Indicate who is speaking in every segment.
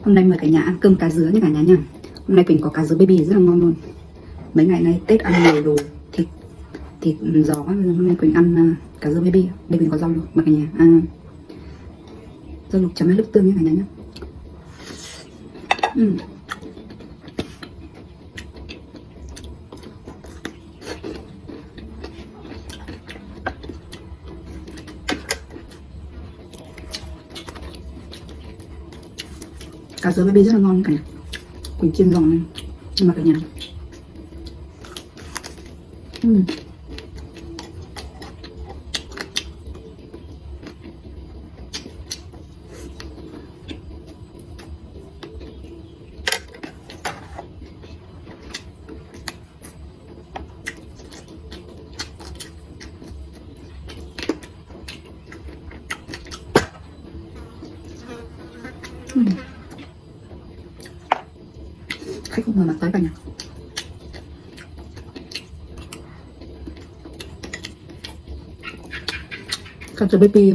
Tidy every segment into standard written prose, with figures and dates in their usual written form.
Speaker 1: Hôm nay mời cả nhà ăn cơm cá dứa nha cả nhà nha. Hôm nay Quỳnh có cá dứa baby rất là ngon luôn. Mấy ngày nay Tết ăn nhiều đồ thịt giò quá, hôm nay Quỳnh ăn cá dứa baby. Đây Quỳnh có rau luộc mời cả nhà. Rau luộc chấm với nước tương nha cả nhà nhé. Cá dứa baby rất là ngon cả nhà. Quỳnh chiên giòn này nhưng mà cả nhà khách không ngờ mà tới cả nhà. Cá dứa baby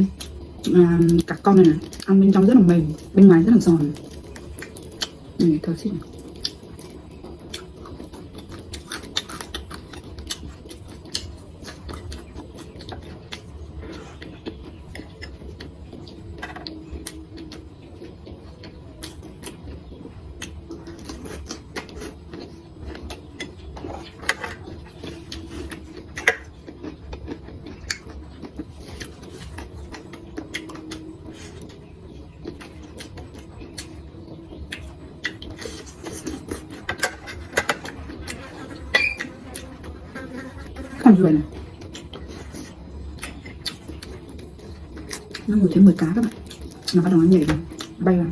Speaker 1: cả con này ăn bên trong rất là mềm, bên ngoài rất là giòn. Thử xin. Con ruồi này nó ngồi trên 10 cá các bạn, nó bắt đầu nó nhảy rồi, bay vào.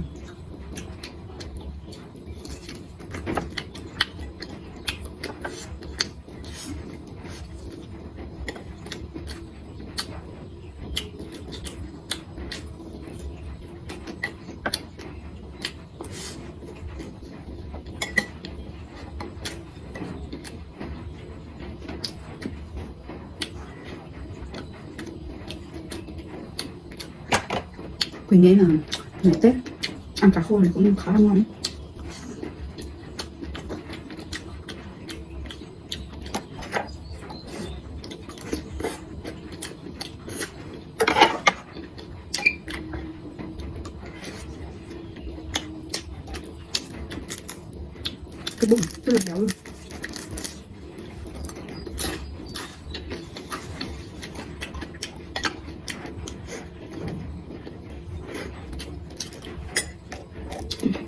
Speaker 1: Quỳnh nghĩ là ngày Tết ăn cá khô này cũng khá là ngon đấy. Cái bụng rất là béo luôn.